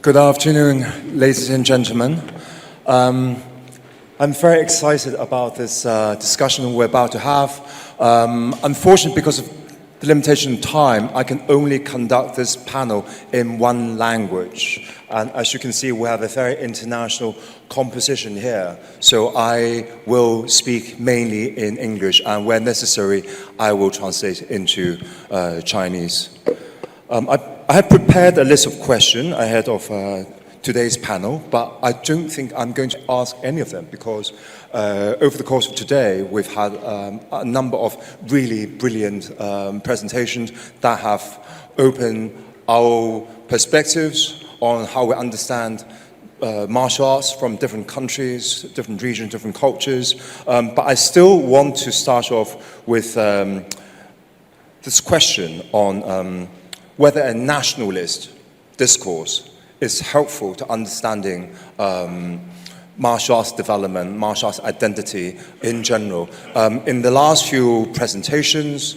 Good afternoon, ladies and gentlemen. I'm very excited about this discussion we're about to have. Unfortunately, because of the limitation of time, I can only conduct this panel in one language. And as you can see, we have a very international composition here. So I will speak mainly in English, and where necessary, I will translate into Chinese. I have prepared a list of questions ahead of today's panel, but I don't think I'm going to ask any of them because over the course of today, we've had a number of really brilliant presentations that have opened our perspectives on how we understand martial arts from different countries, different regions, different cultures. But I still want to start off with this question on whether a nationalist discourse is helpful to understanding martial arts development, martial arts identity in general. In the last few presentations,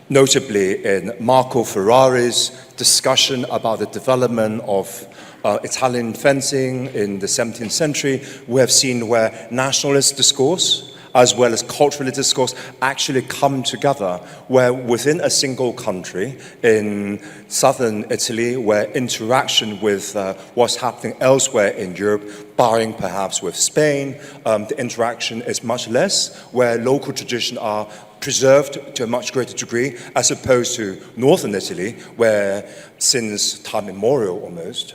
notably in Marco Ferrari's discussion about the development of Italian fencing in the 17th century, we have seen where nationalist discourse as well as culturalist discourse actually come together, where within a single country, in southern Italy, where interaction with what's happening elsewhere in Europe, barring perhaps with Spain, the interaction is much less, where local traditions are preserved to a much greater degree, as opposed to northern Italy, where since time immemorial almost,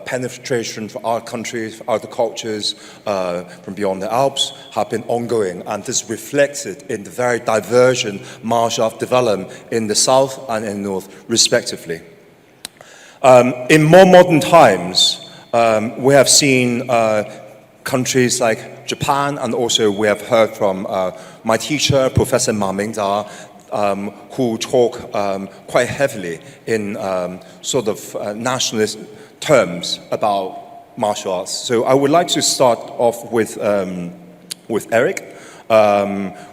penetration for our countries, for other cultures from beyond the Alps have been ongoing, and this reflected in the very divergent martial art development in the south and in the north, respectively. In more modern times, we have seen countries like Japan, and also we have heard from my teacher, Professor Ma Mingda, who talk quite heavily in sort of nationalist terms about martial arts. So I would like to start off with Eric.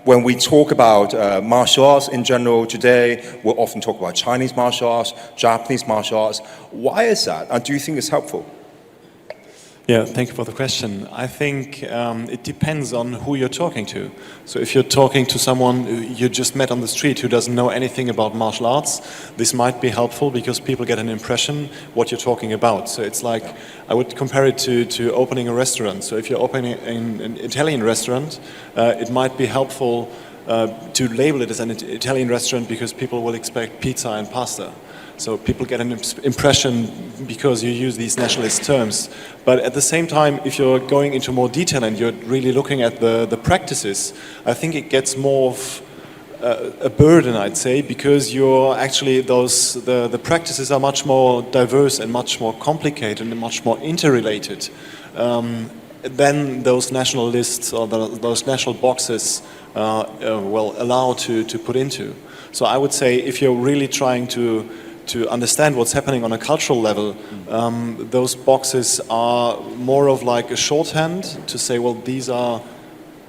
When we talk about martial arts in general today, we'll often talk about Chinese martial arts, Japanese martial arts. Why is that? And do you think it's helpful? Yeah, thank you for the question. I think it depends on who you're talking to. So if you're talking to someone you just met on the street who doesn't know anything about martial arts, this might be helpful because people get an impression what you're talking about. So it's like, I would compare it to opening a restaurant. So if you're opening an Italian restaurant, it might be helpful to label it as an Italian restaurant because people will expect pizza and pasta. So people get an impression because you use these nationalist terms. But at the same time, if you're going into more detail and you're really looking at the practices, I think it gets more of a burden, I'd say, because you're actually the practices are much more diverse and much more complicated and much more interrelated than those national lists or those national boxes will allow to put into. So I would say if you're really trying to understand what's happening on a cultural level, those boxes are more of like a shorthand to say, well, these are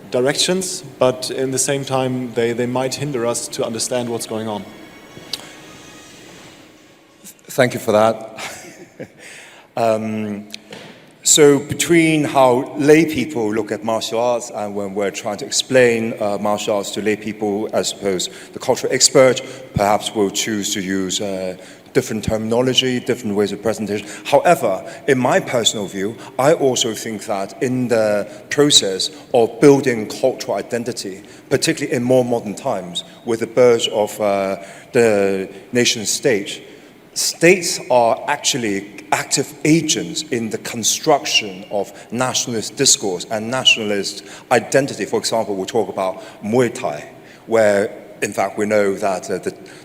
directions, but in the same time, they might hinder us to understand what's going on. Thank you for that. So between how lay people look at martial arts and when we're trying to explain martial arts to lay people, I suppose the cultural expert perhaps will choose to use different terminology, different ways of presentation. However, in my personal view, I also think that in the process of building cultural identity, particularly in more modern times, with the birth of the nation state, states are actually active agents in the construction of nationalist discourse and nationalist identity. For example, we'll talk about Muay Thai, where in fact we know that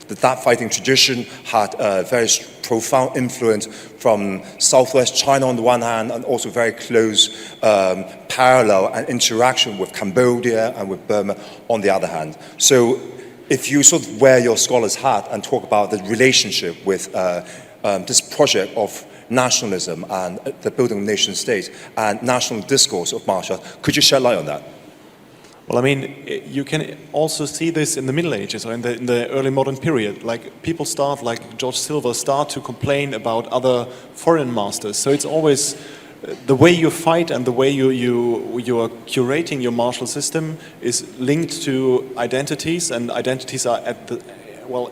that fighting tradition had a very profound influence from southwest China on the one hand, and also very close parallel and interaction with Cambodia and with Burma on the other hand. So if you sort of wear your scholar's hat and talk about the relationship with this project of nationalism and the building of nation state and national discourse of martial arts, could you shed light on that? Well, I mean, you can also see this in the Middle Ages or in the early modern period. Like people start, like George Silver, start to complain about other foreign masters. So it's always the way you fight and the way you are curating your martial system is linked to identities, and identities are at the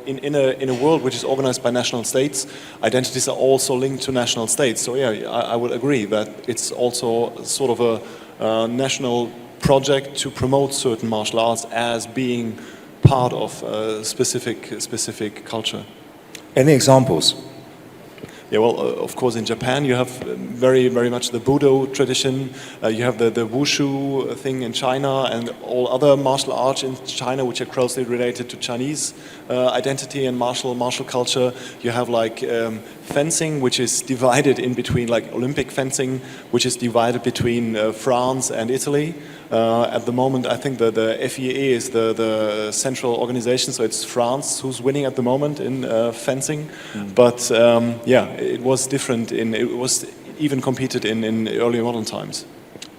in a world which is organized by national states, identities are also linked to national states. So yeah, I would agree that it's also sort of a national project to promote certain martial arts as being part of a specific culture. Any examples? Yeah, well, of course, in Japan you have very much the Budo tradition. You have the Wushu thing in China, and all other martial arts in China which are closely related to Chinese identity and martial culture. You have like fencing, which is divided in between, like Olympic fencing, which is divided between France and Italy. At the moment, I think the FEA is the central organization, so it's France who's winning at the moment in fencing. But yeah, it was different. It was even competed in early modern times.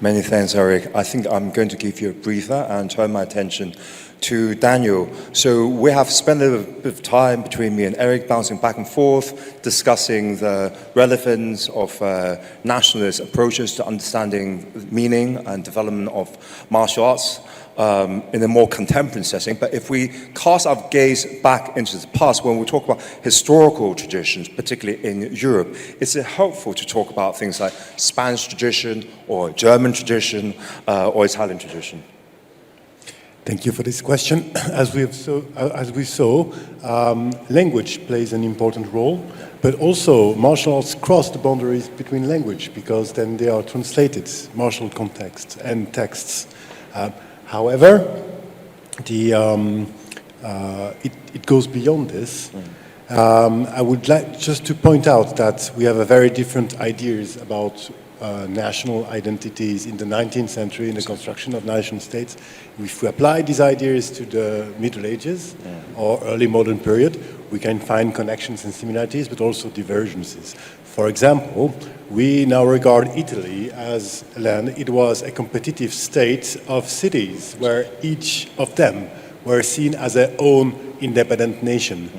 Many thanks, Eric. I think I'm going to give you a breather and turn my attention to Daniel. So we have spent a bit of time between me and Eric bouncing back and forth, discussing the relevance of nationalist approaches to understanding meaning and development of martial arts in a more contemporary setting. But if we cast our gaze back into the past, when we talk about historical traditions, particularly in Europe, it's helpful to talk about things like Spanish tradition or German tradition or Italian tradition. Thank you for this question. As we saw, language plays an important role, but also martial arts cross the boundaries between language, because then they are translated, martial contexts and texts. However, it goes beyond this. I would like just to point out that we have a very different ideas about national identities in the 19th century in the construction of nation states. If we apply these ideas to the Middle Ages or early modern period, we can find connections and similarities, but also divergences. For example, we now regard Italy as land. It was a competitive state of cities where each of them were seen as their own independent nation.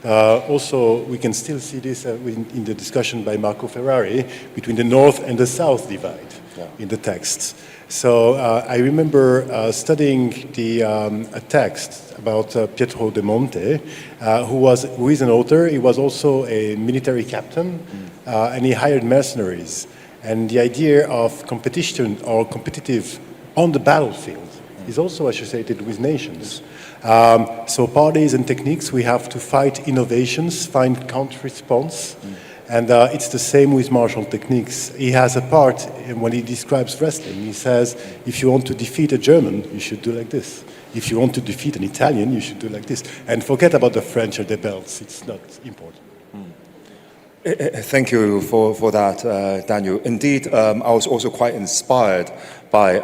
Also, we can still see this in the discussion by Marco Ferrari between the North and the South divide in the texts. So I remember studying a text about Pietro de Monte, who is an author. He was also a military captain, and he hired mercenaries. And the idea of competition or competitive on the battlefield is also associated with nations. So parties and techniques, we have to fight innovations, find counter-response, and it's the same with martial techniques. He has a part when he describes wrestling. He says, if you want to defeat a German, you should do like this. If you want to defeat an Italian, you should do like this. And forget about the French or the belts, it's not important. Thank you for that, Daniel. Indeed, I was also quite inspired by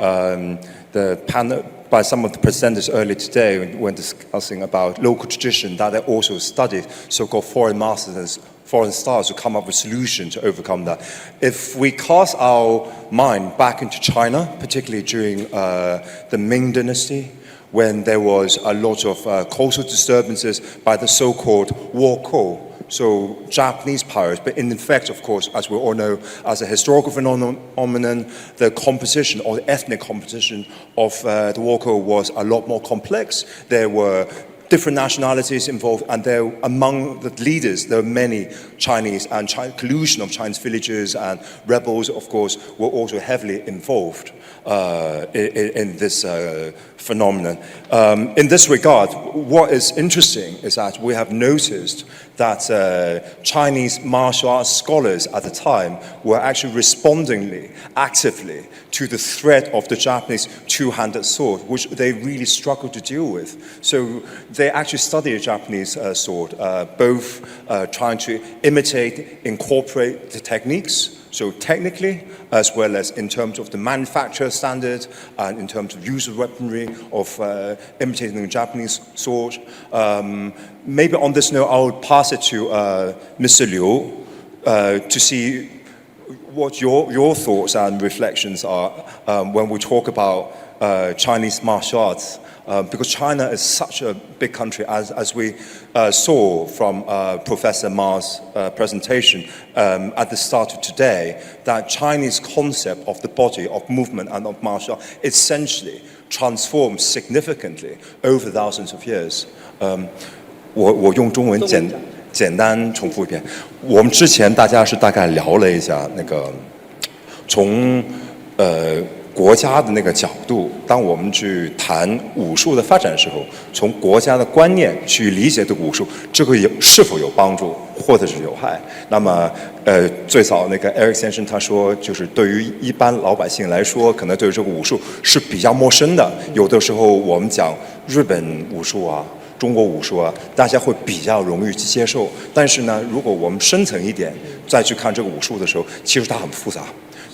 the panel, by some of the presenters earlier today when discussing about local tradition, that they also studied so-called foreign masters, foreign styles to come up with solutions to overcome that. If we cast our mind back into China, particularly during the Ming Dynasty, when there was a lot of cultural disturbances by the so-called Woko, so Japanese pirates, but in fact, of course, as we all know, as a historical phenomenon, the composition or the ethnic composition of the Woko was a lot more complex. There were different nationalities involved, and there, among the leaders, there were many Chinese, and collusion of Chinese villagers and rebels, of course, were also heavily involved in this phenomenon. In this regard, what is interesting is that we have noticed that Chinese martial arts scholars at the time were actually responding actively to the threat of the Japanese two-handed sword, which they really struggled to deal with. So they actually studied the Japanese sword, both trying to imitate, incorporate the techniques, so technically, as well as in terms of the manufacture standard and in terms of use of weaponry of imitating the Japanese sword. Maybe on this note, I will pass it to Mr. Liu to see what your thoughts and reflections are when we talk about Chinese martial arts. Because China is such a big country, as we saw from Professor Ma's presentation at the start of today, that Chinese concept of the body, of movement and of martial art essentially transformed significantly over thousands of years. 我用中文简单重复一遍。我们之前大家是大概聊了一下那个从国家的那个角度，当我们去谈武术的发展的时候，从国家的观念去理解这个武术，这个是否有帮助，或者是有害？那么，最早那个 Eric 先生他说，就是对于一般老百姓来说，可能对于这个武术是比较陌生的。有的时候我们讲日本武术啊。中国武术啊，大家会比较容易去接受。但是呢，如果我们深层一点再去看这个武术的时候，其实它很复杂。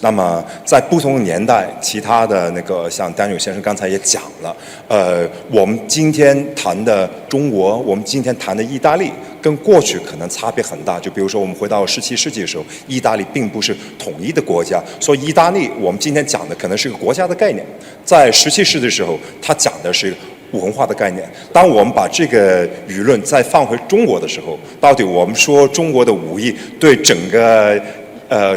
那么在不同的年代，其他的那个像丹友先生刚才也讲了，我们今天谈的中国，我们今天谈的意大利，跟过去可能差别很大。就比如说我们回到17世纪的时候，意大利并不是统一的国家，所以意大利我们今天讲的可能是个国家的概念。在17世纪的时候，他讲的是文化的概念。当我们把这个舆论再放回中国的时候，到底我们说中国的武艺对整个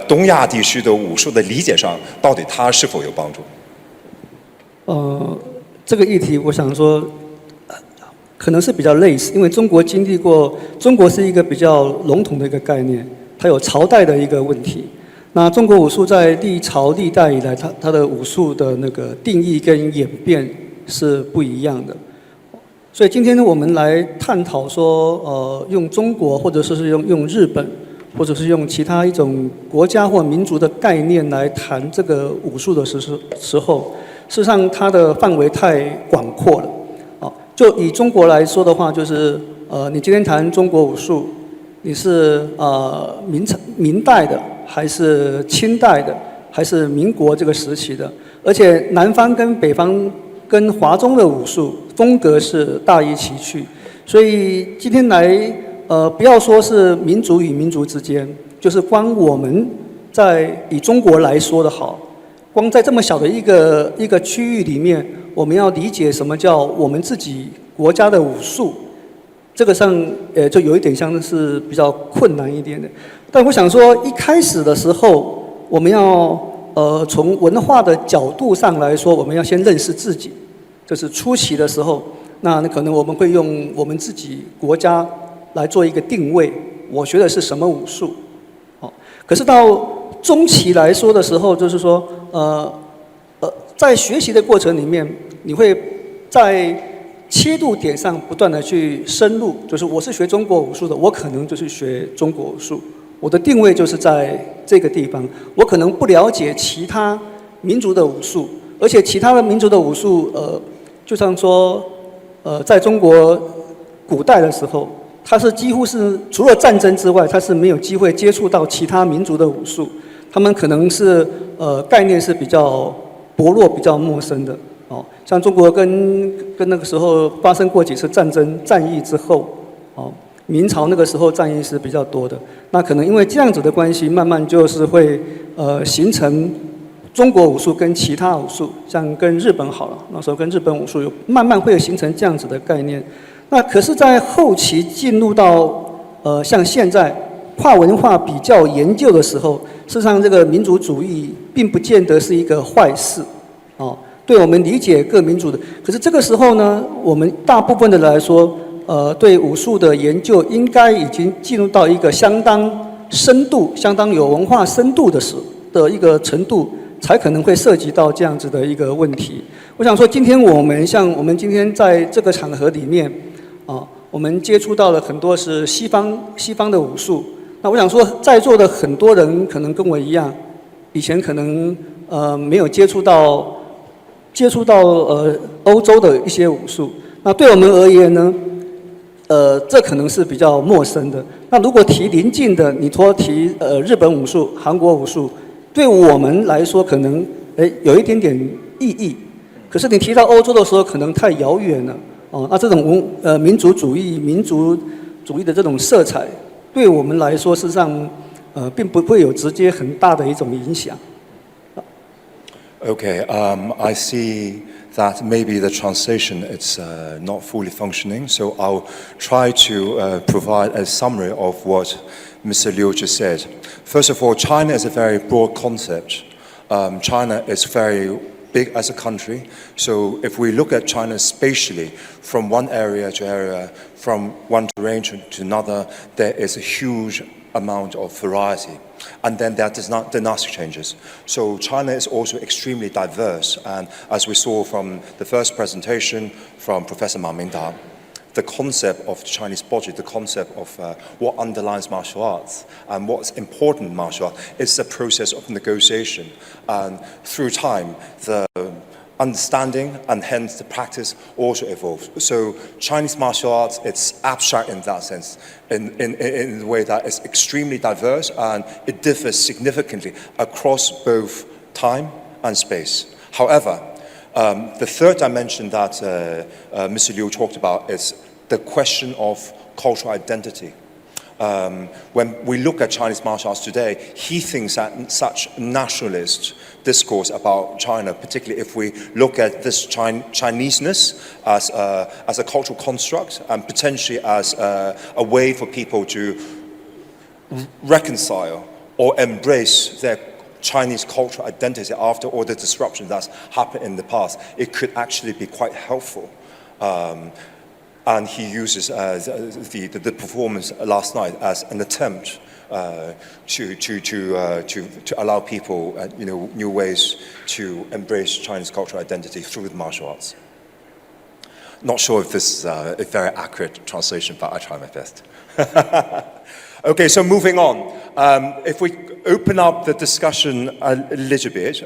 东亚地区的武术的理解上，到底它是否有帮助？这个议题我想说，可能是比较类似，因为中国经历过，中国是一个比较笼统的一个概念，它有朝代的一个问题。那中国武术在历朝历代以来，它的武术的那个定义跟演变是不一样的，所以今天我们来探讨说，用中国或者是用日本，或者是用其他一种国家或民族的概念来谈这个武术的时候，事实上它的范围太广阔了。就以中国来说的话，就是你今天谈中国武术，你是明代的，还是清代的，还是民国这个时期的？而且南方跟北方跟华中的武术风格是大异其趣，所以今天来不要说是民族与民族之间，就是光我们以中国来说的好，光在这么小的一个区域里面，我们要理解什么叫我们自己国家的武术，这个上就有一点像是比较困难一点的。但我想说，一开始的时候，我们要从文化的角度上来说，我们要先认识自己。就是初期的时候，那可能我们会用我们自己国家来做一个定位，我学的是什么武术。可是到中期来说的时候，就是说，在学习的过程里面，你会在切入点上不断的去深入。就是我是学中国武术的，我可能就是学中国武术。我的定位就是在这个地方，我可能不了解其他民族的武术，而且其他的民族的武术，就像说，在中国古代的时候，它是几乎是除了战争之外，它是没有机会接触到其他民族的武术，他们可能是概念是比较薄弱、比较陌生的。像中国跟那个时候发生过几次战役之后，明朝那个时候战役是比较多的，那可能因为这样子的关系，慢慢就是会形成中国武术跟其他武术，像跟日本好了，那时候跟日本武术慢慢会形成这样子的概念。那可是，在后期进入到像现在跨文化比较研究的时候，事实上这个民族主义并不见得是一个坏事，对我们理解各民族的。可是这个时候呢，我们大部分的来说，对武术的研究应该已经进入到一个相当深度、相当有文化深度的一个程度，才可能会涉及到这样子的一个问题。我想说，今天我们今天在这个场合里面，我们接触到了很多是西方的武术。那我想说，在座的很多人可能跟我一样，以前可能没有接触到欧洲的一些武术。那对我们而言呢，这可能是比较陌生的。那如果提邻近的，你提日本武术、韩国武术，对我们来说可能有一点点意义。可是你提到欧洲的时候，可能太遥远了。那这种民族主义的这种色彩，对我们来说，事实上并不会有直接很大的一种影响。Okay, I see that maybe the translation it's not fully functioning, so I'll try to provide a summary of what Mr. Liu just said. First of all, China is a very broad concept. China is very big as a country, so if we look at China spatially, from one area to area, from one terrain to another, there is a huge amount of variety. And then there are dynastic changes. So China is also extremely diverse, and as we saw from the first presentation from Professor Ma Mingda, the concept of the Chinese body, the concept of what underlies martial arts and what's important in martial arts is the process of negotiation. And through time, the understanding and hence the practice also evolves. So Chinese martial arts, it's abstract in that sense, in the way that it's extremely diverse and it differs significantly across both time and space. However, the third dimension that Mr. Liu talked about is the question of cultural identity. When we look at Chinese martial arts today, he thinks that such nationalist discourse about China, particularly if we look at this Chineseness as a cultural construct and potentially as a way for people to reconcile or embrace their Chinese cultural identity after all the disruption that's happened in the past, it could actually be quite helpful. And he uses the performance last night as an attempt to allow people, new ways to embrace Chinese cultural identity through the martial arts. Not sure if this is a very accurate translation, but I try my best. Okay, so moving on. If we open up the discussion a little bit,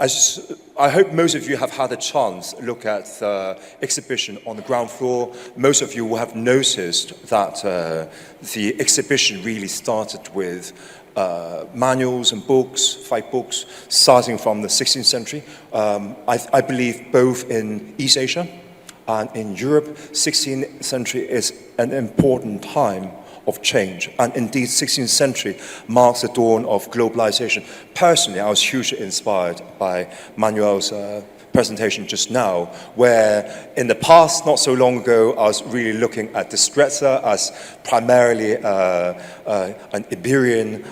as I hope most of you have had a chance to look at the exhibition on the ground floor. Most of you will have noticed that the exhibition really started with manuals and books, 5 books, starting from the 16th century. I believe both in East Asia and in Europe, 16th century is an important time of change. And indeed, 16th century marks the dawn of globalization. Personally, I was hugely inspired by Manuel's presentation just now, where in the past, not so long ago, I was really looking at the Stretzer as primarily an Iberian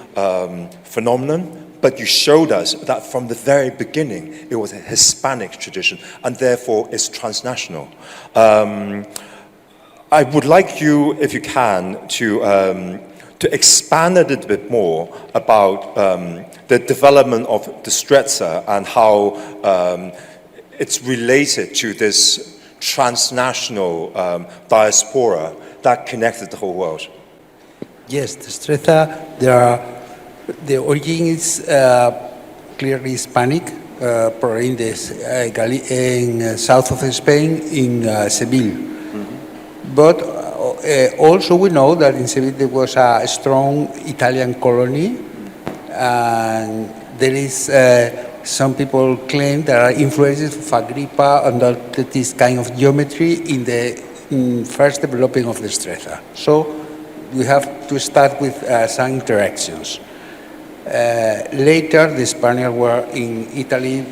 phenomenon. But you showed us that from the very beginning, it was a Hispanic tradition, and therefore it's transnational. I would like you, if you can, to expand a little bit more about the development of the Stretzer and how it's related to this transnational diaspora that connected the whole world. Yes, the Stretzer, the origin is clearly Hispanic, probably in south of Spain, in Seville. But also we know that in Seville there was a strong Italian colony, and there is some people claim there are influences of Agrippa and this kind of geometry in the first developing of the Stretzer. So we have to start with some interactions. Later, the Spaniards were in Italy,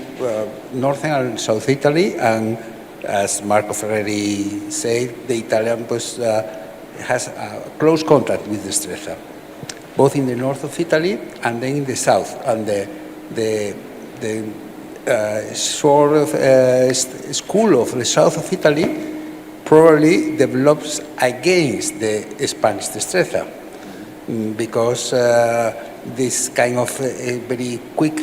northern and south Italy, and as Marco Ferreri said, the Italian has a close contact with the Stretzer, both in the north of Italy and then in the south. And the sort of school of the south of Italy probably develops against the Spanish Stretzer, because this kind of very quick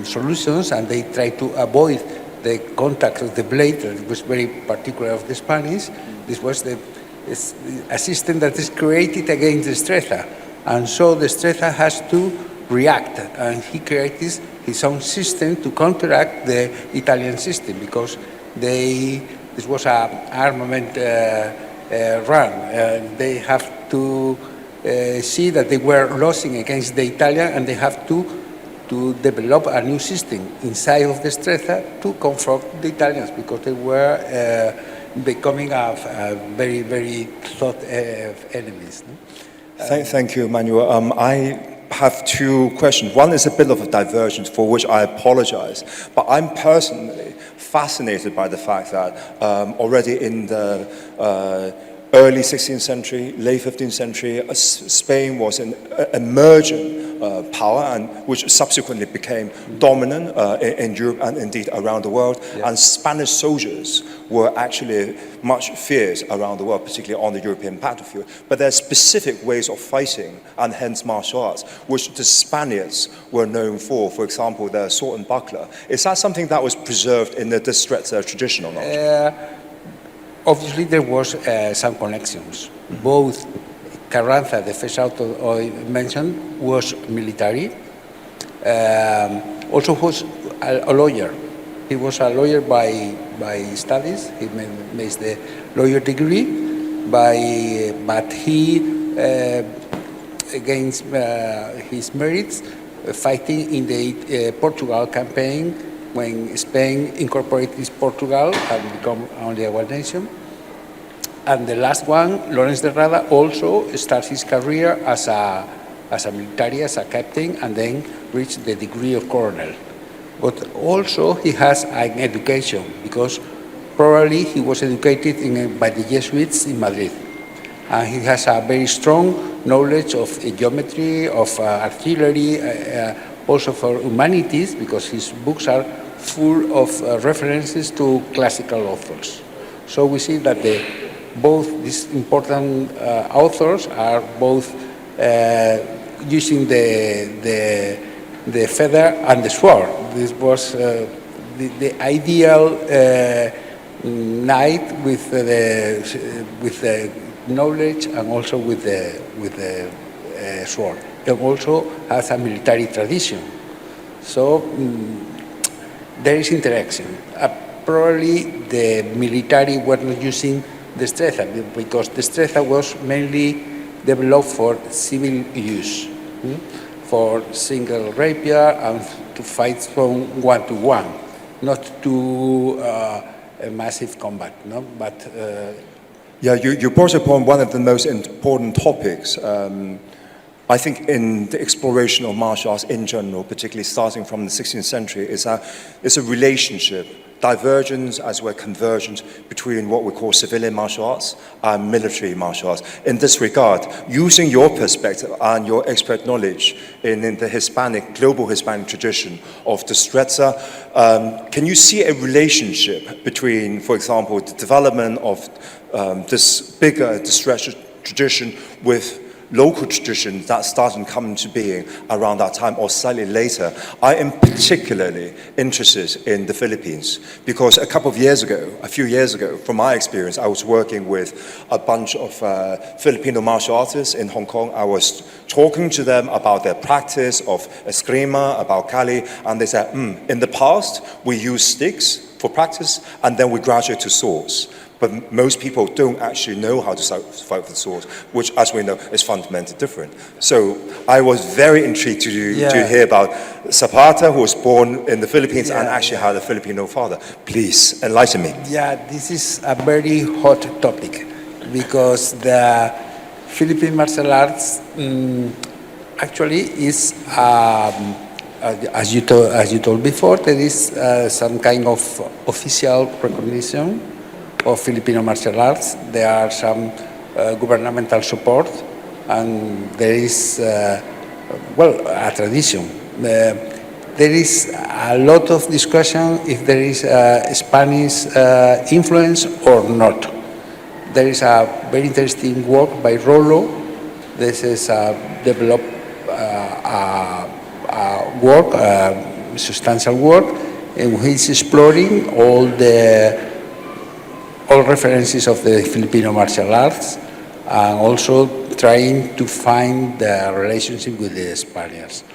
solutions, and they try to avoid the contact of the blade, that was very particular of the Spanish. This was a system that is created against the Stretzer. And so the Stretzer has to react, and he created his own system to counteract the Italian system, because this was an armament run. They have to see that they were losing against the Italian, and they have to develop a new system inside of the Stretzer to confront the Italians, because they were becoming a very, very thought enemies. No? Thank you, Manuel. I have two questions. One is a bit of a divergence for which I apologize, but I'm personally fascinated by the fact that already in the early 16th century, late 15th century, Spain was an emerging power, and which subsequently became dominant in Europe and indeed around the world. Yeah. And Spanish soldiers were actually much feared around the world, particularly on the European battlefield. But there are specific ways of fighting, and hence martial arts, which the Spaniards were known for. For example, the sword and buckler. Is that something that was preserved in the destrezza tradition or not? Obviously, there was some connections. Both Carranza, the first author I mentioned, was military. Also was a lawyer. He was a lawyer by studies. He made the lawyer degree, but he, against his merits, fighting in the Portugal campaign when Spain incorporated Portugal and become only a one nation. And the last one, Lawrence de Rada, also starts his career as a military, as a captain, and then reached the degree of colonel. But also he has an education, because probably he was educated by the Jesuits in Madrid. And he has a very strong knowledge of geometry, of artillery, also for humanities, because his books are full of references to classical authors. So we see that both these important authors are both using the feather and the sword. This was the ideal knight with the knowledge and also with the sword. It also has a military tradition. So there is interaction. Probably the military were not using destreza, because destreza was mainly developed for civil use, for single rapier and to fight from one to one, not to a massive combat. No? But yeah, you brought upon one of the most important topics. I think in the exploration of martial arts in general, particularly starting from the 16th century, is a relationship, divergence as well as convergence between what we call civilian martial arts and military martial arts. In this regard, using your perspective and your expert knowledge in the global Hispanic tradition of destrezza, can you see a relationship between, for example, the development of this bigger destrezza tradition with local traditions that started coming to being around that time or slightly later? I am particularly interested in the Philippines because a few years ago, from my experience, I was working with a bunch of Filipino martial artists in Hong Kong. I was talking to them about their practice of eskrima, about Kali, and they said, in the past, we used sticks for practice, and then we graduate to swords. But most people don't actually know how to fight with swords, which, as we know, is fundamentally different. So I was very intrigued to hear about Zapata, who was born in the Philippines and actually had a Filipino father. Please, enlighten me. Yeah, this is a very hot topic because the Philippine martial arts actually is, as you told before, there is some kind of official recognition of Filipino martial arts. There are some governmental support, and there is, a tradition. There is a lot of discussion if there is Spanish influence or not. There is a very interesting work by Rollo. This is developed substantial work, in which he's exploring all references of the Filipino martial arts, and also trying to find the relationship with the Spaniards.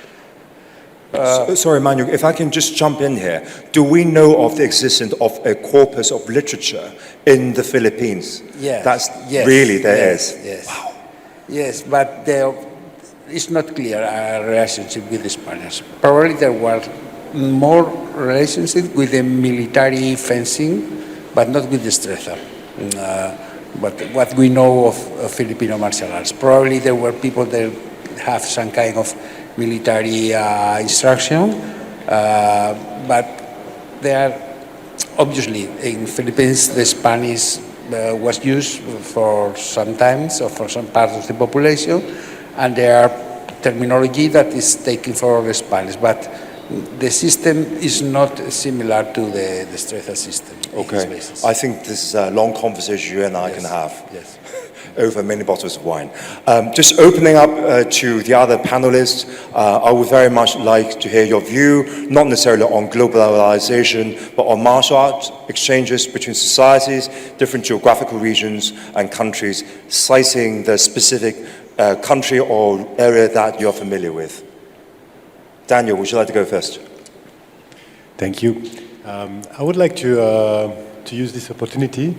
Sorry, Manu, if I can just jump in here. Do we know of the existence of a corpus of literature in the Philippines? Yes. There is? Yes. Wow. Yes, but it's not clear a relationship with the Spaniards. Probably there was more relationship with the military fencing, but not with destreza. But what we know of Filipino martial arts, probably there were people that have some kind of military instruction, but they are obviously in Philippines the Spanish was used for some times or for some part of the population, and there are terminology that is taken for the Spanish, but the system is not similar to the Destreza system. Okay, I think this is a long conversation you and I can have. Yes. Over many bottles of wine. Just opening up to the other panelists, I would very much like to hear your view, not necessarily on globalization, but on martial arts exchanges between societies, different geographical regions and countries, citing the specific country or area that you're familiar with. Daniel, would you like to go first? Thank you. I would like to use this opportunity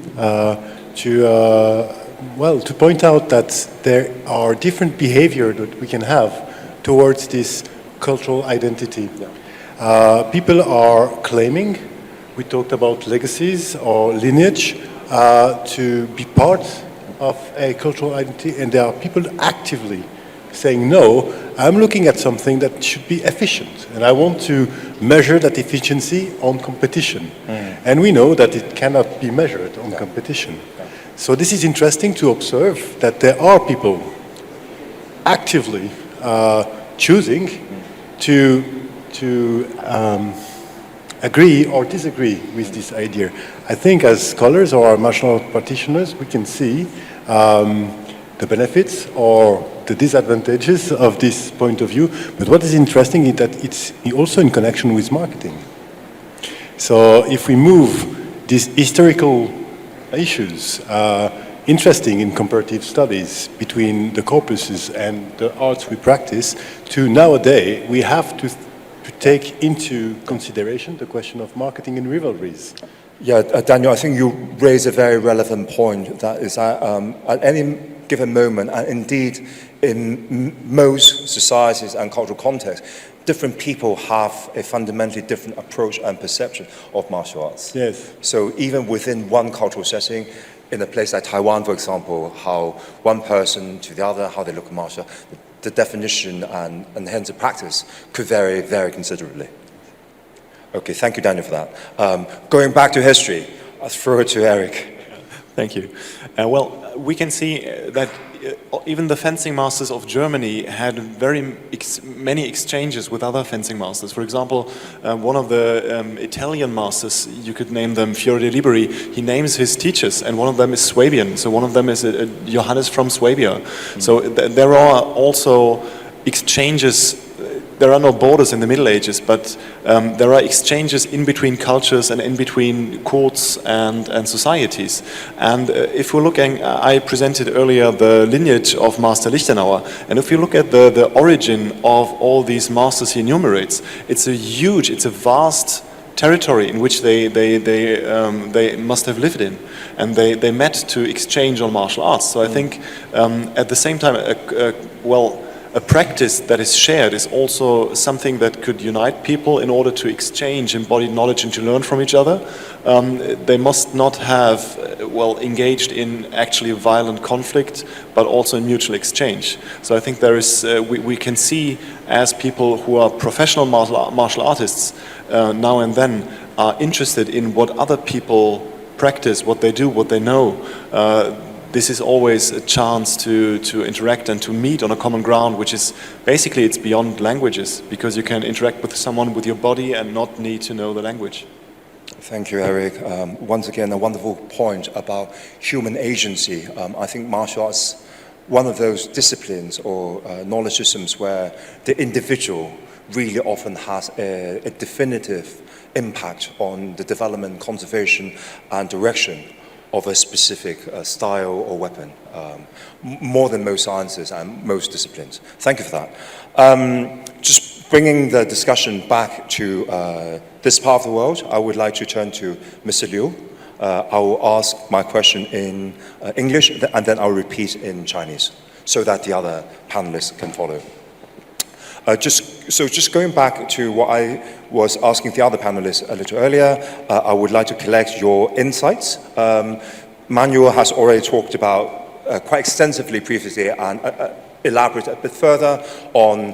to point out that there are different behavior that we can have towards this cultural identity. People are claiming, we talked about legacies or lineage, to be part of a cultural identity, and there are people actively saying, no, I'm looking at something that should be efficient, and I want to measure that efficiency on competition. And we know that it cannot be measured on competition. So this is interesting to observe that there are people actively choosing to agree or disagree with this idea. I think as scholars or martial art practitioners, we can see the benefits or the disadvantages of this point of view. But what is interesting is that it's also in connection with marketing. So if we move these historical issues interesting in comparative studies between the corpuses and the arts we practice to nowadays, we have to take into consideration the question of marketing and rivalries. Yeah, Daniel, I think you raise a very relevant point, that is at any given moment, and indeed in most societies and cultural contexts, different people have a fundamentally different approach and perception of martial arts. Yes. So even within one cultural setting, in a place like Taiwan, for example, how one person to the other, how they look at martial arts, the definition and hence the practice could vary very considerably. Okay, thank you, Daniel, for that. Going back to history, I'll throw it to Eric. Thank you. Well, we can see that even the fencing masters of Germany had many exchanges with other fencing masters. For example, one of the Italian masters, you could name them Fiore de Liberi, he names his teachers, and one of them is Swabian. So one of them is Johannes from Swabia. So there are also exchanges. There are no borders in the Middle Ages, but there are exchanges in between cultures and in between courts and societies. And if we're looking, I presented earlier the lineage of Master Lichtenauer, and if you look at the origin of all these masters he enumerates, it's a vast territory in which they must have lived in, and they met to exchange on martial arts. So I think at the same time, a practice that is shared is also something that could unite people in order to exchange embodied knowledge and to learn from each other. They must not have, engaged in actually a violent conflict, but also in mutual exchange. So I think there is, we can see as people who are professional martial artists now and then are interested in what other people practice, what they do, what they know. This is always a chance to interact and to meet on a common ground, which is basically it's beyond languages, because you can interact with someone with your body and not need to know the language. Thank you, Eric. Once again, a wonderful point about human agency. I think martial arts, one of those disciplines or knowledge systems where the individual really often has a definitive impact on the development, conservation, and direction of a specific style or weapon, more than most sciences and most disciplines. Thank you for that. Just bringing the discussion back to this part of the world, I would like to turn to Mr. Liu. I will ask my question in English, and then I'll repeat in Chinese, so that the other panelists can follow. Just going back to what I was asking the other panelists a little earlier, I would like to collect your insights. Manuel has already talked about quite extensively previously and elaborate a bit further on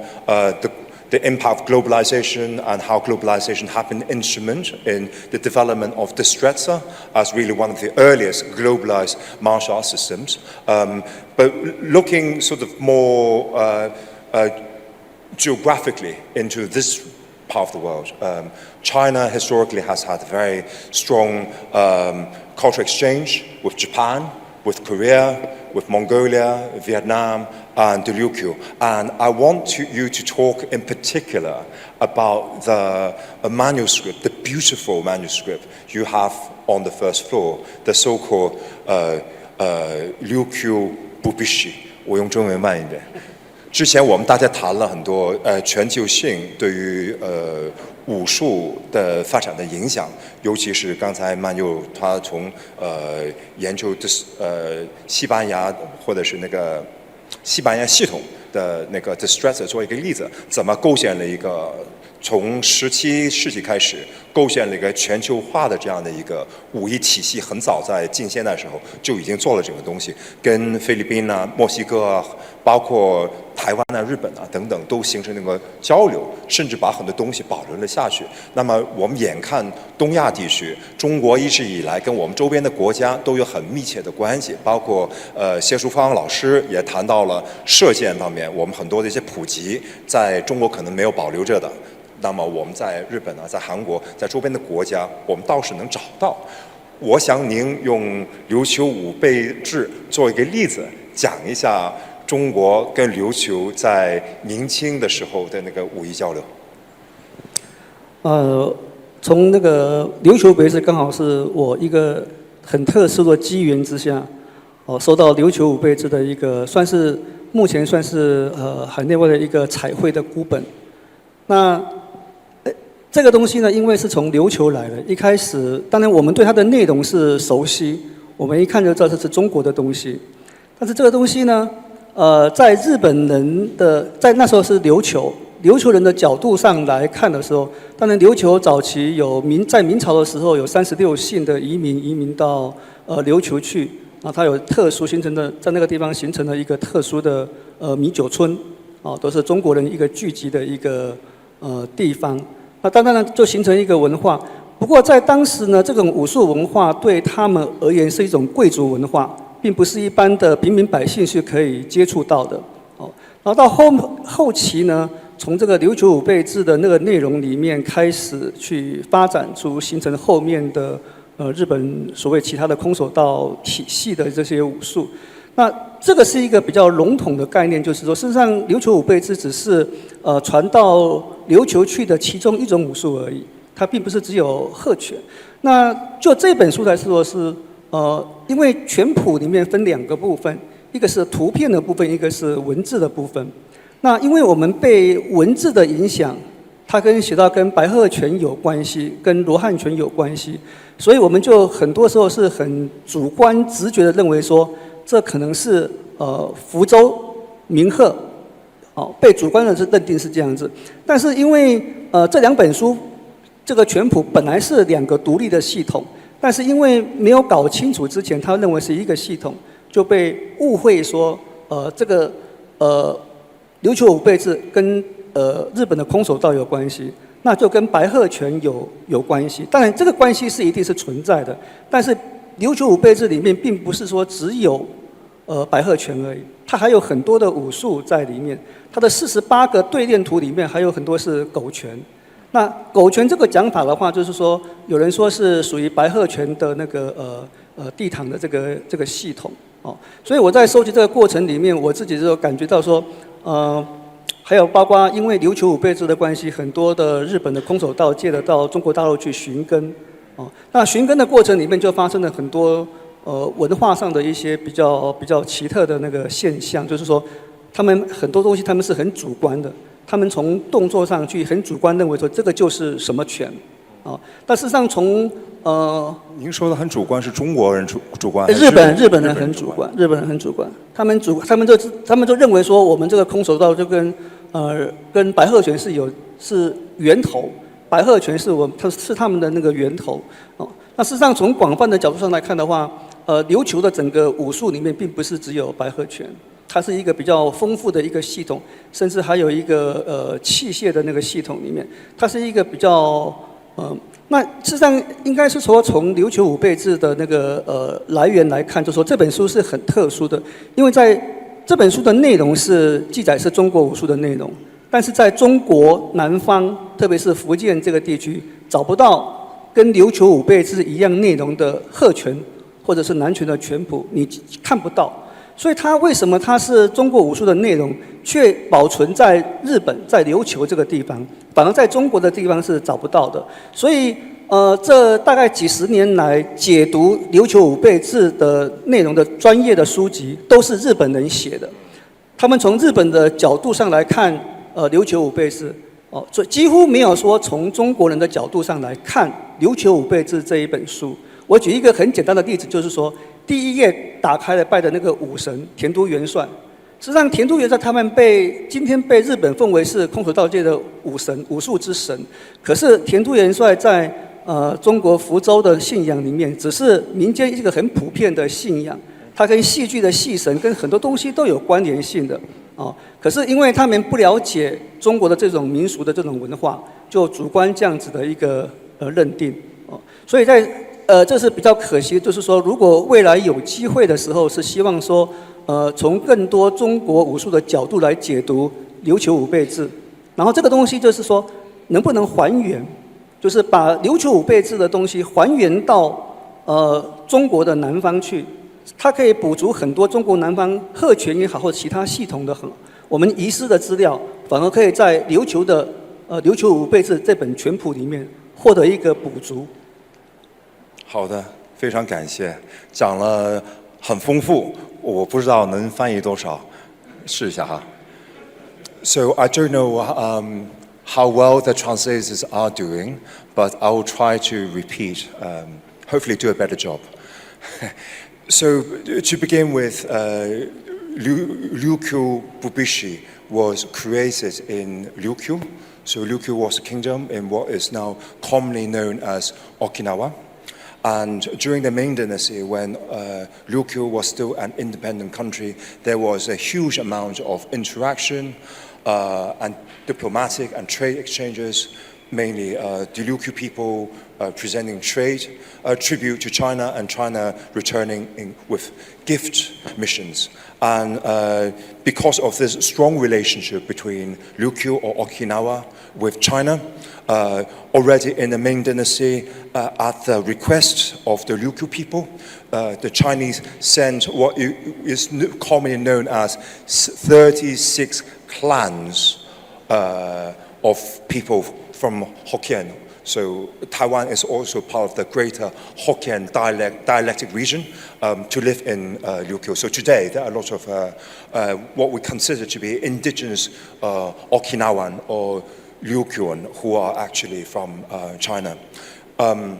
the impact of globalization and how globalization has been an instrument in the development of Destreza as really one of the earliest globalized martial arts systems. But looking sort of more geographically into this part of the world, China historically has had very strong cultural exchange with Japan, with Korea, with Mongolia, Vietnam, and the Ryukyu. And I want you to talk in particular about the manuscript, the beautiful manuscript you have on the first floor, the so-called Ryukyu Bubishi. 我用中文慢一点。之前我们大家谈了很多全球性对于武术的发展的影响，尤其是刚才曼佑他从研究西班牙或者是那个西班牙系统的那个 Destreza 做一个例子，怎么构建了一个从17世纪开始构建了一个全球化的这样的一个武艺体系，很早在近现代时候就已经做了这个东西，跟菲律宾啊、墨西哥啊，包括台湾啊、日本啊等等都形成那个交流，甚至把很多东西保留了下去。那么我们眼看东亚地区，中国一直以来跟我们周边的国家都有很密切的关系，包括谢淑芳老师也谈到了射箭方面，我们很多的一些普及在中国可能没有保留着的。那么我们在日本啊，在韩国，在周边的国家，我们倒是能找到。我想您用琉球武备制做一个例子，讲一下中国跟琉球在明清的时候的那个武艺交流。从那个琉球武备制刚好是我一个很特殊的机缘之下，收到琉球武备制的一个目前算是海内外的一个彩绘的孤本。那这个东西呢，因为是从琉球来的，一开始当然我们对它的内容是熟悉，我们一看就知道这是中国的东西。但是这个东西呢，在日本人的在那时候是琉球人的角度上来看的时候，当然琉球早期在明朝的时候有36姓的移民到琉球去，啊，它有特殊形成的在那个地方形成了一个特殊的米酒村，啊，都是中国人一个聚集的一个地方。那当然就形成一个文化。不过在当时呢，这种武术文化对他们而言是一种贵族文化，并不是一般的平民百姓是可以接触到的。然后到后期呢，从这个琉球武备制的那个内容里面开始去发展出形成后面的日本所谓其他的空手道体系的这些武术。那这个是一个比较笼统的概念，就是说，事实上琉球武备制只是传到琉球去的其中一种武术而已，它并不是只有鹤拳。那就这本书来说是因为全谱里面分2个部分，一个是图片的部分，一个是文字的部分。那因为我们被文字的影响，它写到跟白鹤拳有关系，跟罗汉拳有关系，所以我们就很多时候是很主观直觉的认为说，这可能是福州鸣鹤，被主观的认定是这样子。但是因为这2本书，这个全谱本来是2个独立的系统，但是因为没有搞清楚之前，他认为是一个系统，就被误会说这个琉球武备制跟日本的空手道有关系，那就跟白鹤拳有关系。当然这个关系是一定是存在的，但是琉球武备制里面并不是说只有白鹤拳而已，它还有很多的武术在里面。它的48个对练图里面还有很多是狗拳。那狗拳这个讲法的话，就是说有人说是属于白鹤拳的那个地堂的这个系统哦。所以我在收集这个过程里面，我自己就感觉到说，还有包括因为琉球武备制的关系，很多的日本的空手道借得到中国大陆去寻根哦。那寻根的过程里面就发生了很多文化上的一些比较奇特的那个现象，就是说他们很多东西他们是很主观的。他们从动作上去很主观认为说这个就是什么拳，但事实上从您说的很主观是中国人主观，日本人很主观，日本人很主观，他们就认为说我们这个空手道就跟白鹤拳是源头，白鹤拳是他们的那个源头哦。那事实上从广泛的角度上来看的话，琉球的整个武术里面并不是只有白鹤拳，它是一个比较丰富的一个系统，甚至还有一个器械的那个系统里面，它是一个比较那事实上应该是说从琉球武备制的那个来源来看，就说这本书是很特殊的，因为在这本书的内容是记载是中国武术的内容，但是在中国南方，特别是福建这个地区，找不到跟琉球武备制一样内容的鹤拳或者是南拳的拳谱，你看不到。所以它为什么它是中国武术的内容，却保存在日本，在琉球这个地方，反而在中国的地方是找不到的。所以这大概几十年来解读琉球武备制的内容的专业的书籍，都是日本人写的。他们从日本的角度上来看琉球武备制，所以几乎没有说从中国人的角度上来看琉球武备制这一本书。我举一个很简单的例子，就是说第一页打开了拜的那个武神田都元帅，实际上田都元帅他们今天被日本奉为是空手道界的武神，武术之神。可是田都元帅在中国福州的信仰里面，只是民间一个很普遍的信仰，它跟戏剧的戏神跟很多东西都有关联性的可是因为他们不了解中国的这种民俗的这种文化，就主观这样子的一个认定所以这是比较可惜，就是说如果未来有机会的时候，是希望说从更多中国武术的角度来解读琉球武备制，然后这个东西就是说能不能还原，就是把琉球武备制的东西还原到中国的南方去，它可以补足很多中国南方鹤拳也好或其他系统的我们遗失的资料，反而可以在琉球武备制这本拳谱里面获得一个补足。好的，非常感谢，讲了很丰富，我不知道能翻译多少，试一下哈。So I don't know how well the translators are doing, but I will try to repeat, hopefully do a better job. So to begin with, Ryukyu Bubishi was created in Ryukyu. So Ryukyu was a kingdom in what is now commonly known as Okinawa. And during the Ming Dynasty, when Ryukyu was still an independent country, there was a huge amount of interaction and diplomatic and trade exchanges, mainly the Ryukyu people presenting tribute to China, and China returning with gift missions. And because of this strong relationship between Ryukyu or Okinawa with China, already in the Ming Dynasty, at the request of the Ryukyu people, the Chinese sent what is commonly known as 36 clans of people from Hokkien. So Taiwan is also part of the greater Hokkien dialectic region to live in Ryukyu. So today there are a lot of what we consider to be indigenous Okinawan or Ryukyuan who are actually from China. The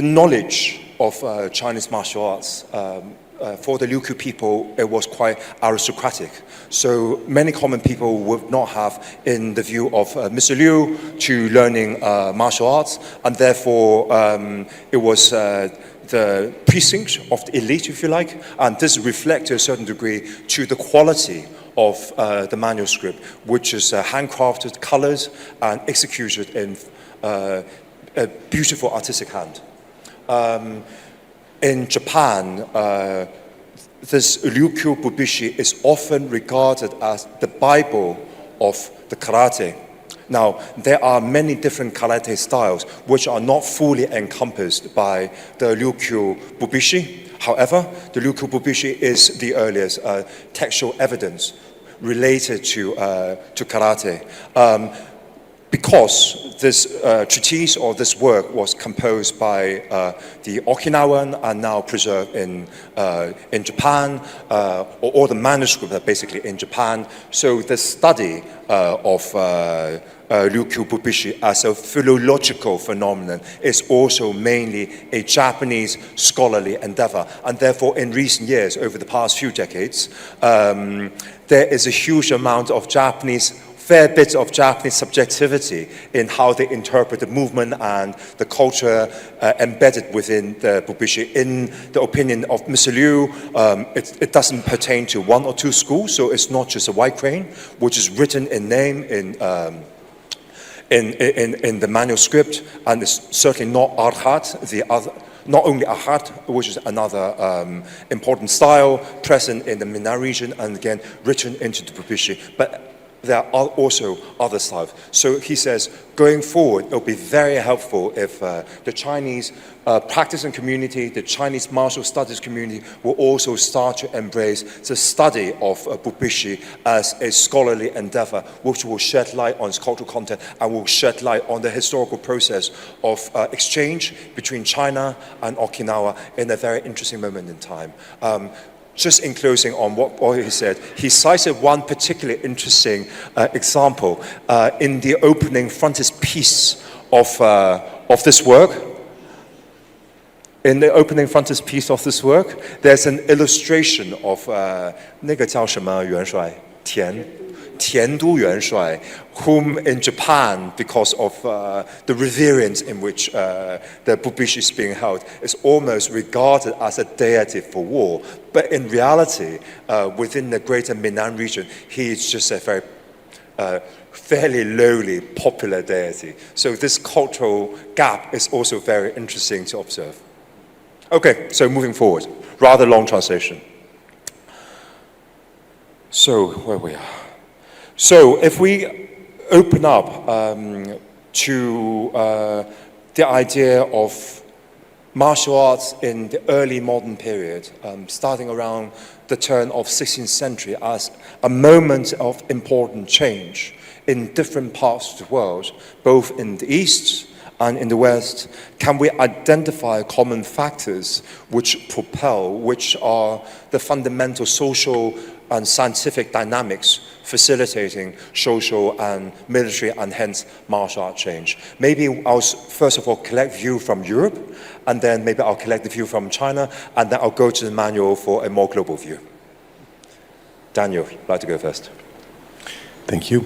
knowledge of Chinese martial arts for the Ryukyu people, it was quite aristocratic. So many common people would not have, in the view of Mr. Liu, to learning martial arts, and therefore it was the precinct of the elite, if you like, and this reflects to a certain degree to the quality of the manuscript, which is handcrafted colors and executed in a beautiful artistic hand. In Japan, this Ryukyu Bubishi is often regarded as the Bible of the karate. Now, there are many different karate styles which are not fully encompassed by the Ryukyu Bubishi. However, the Ryukyu Bubishi is the earliest textual evidence related to karate. Because this treatise or this work was composed by the Okinawan and now preserved in Japan, or all the manuscripts are basically in Japan. So the study of Ryukyu Bubishi as a philological phenomenon is also mainly a Japanese scholarly endeavor. And therefore, in recent years, over the past few decades, there is a huge amount of Japanese fair bit of Japanese subjectivity in how they interpret the movement and the culture embedded within the Bubishi. In the opinion of Mr. Liu, it doesn't pertain to one or two schools, so it's not just a white crane, which is written in name in the manuscript, and it's certainly not Arhat, the other. Not only Arhat, which is another important style present in the Minnan region and again written into the Bubishi, but there are also other styles. So he says, going forward, it'll be very helpful if the Chinese practicing community, the Chinese martial studies community will also start to embrace the study of Bubishi as a scholarly endeavor, which will shed light on its cultural content and will shed light on the historical process of exchange between China and Okinawa in a very interesting moment in time. Just in closing on what he said, he cited one particularly interesting example in the opening frontispiece of this work. In the opening frontispiece of this work, there's an illustration of 那个叫什么元帅？田都元帅, whom in Japan, because of the reverence in which the Bubishi is being held, is almost regarded as a deity for war. But in reality, within the greater Minnan region, he is just a very fairly lowly popular deity. So this cultural gap is also very interesting to observe. Okay, so moving forward, rather long translation. So where we are. So if we open up to the idea of martial arts in the early modern period, starting around the turn of 16th century as a moment of important change in different parts of the world, both in the East and in the West, can we identify common factors which propel, which are the fundamental social and scientific dynamics facilitating social and military and hence martial art change? Maybe I'll first of all collect view from Europe, and then maybe I'll collect the view from China, and then I'll go to the manual for a more global view. Daniel, you'd like to go first. Thank you.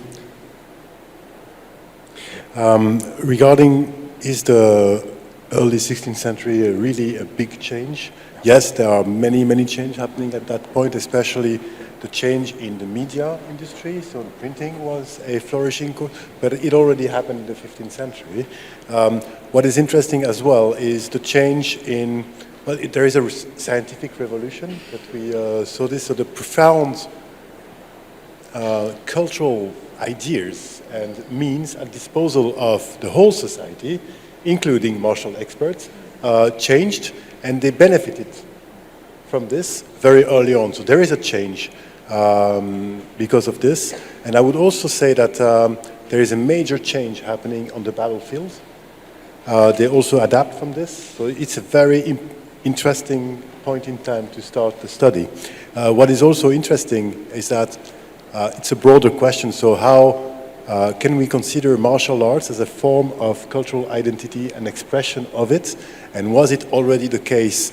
Regarding, is the early 16th century really a big change? Yes, there are many changes happening at that point, especially the change in the media industry. So the printing was a flourishing, but it already happened in the 15th century. What is interesting as well is the change in, well, there is a scientific revolution that we saw this, so the profound cultural ideas and means at disposal of the whole society, including martial experts, changed, and they benefited from this very early on. So there is a change because of this. And I would also say that there is a major change happening on the battlefield. They also adapt from this. So it's a very interesting point in time to start the study. What is also interesting is that it's a broader question. So how can we consider martial arts as a form of cultural identity and expression of it? And was it already the case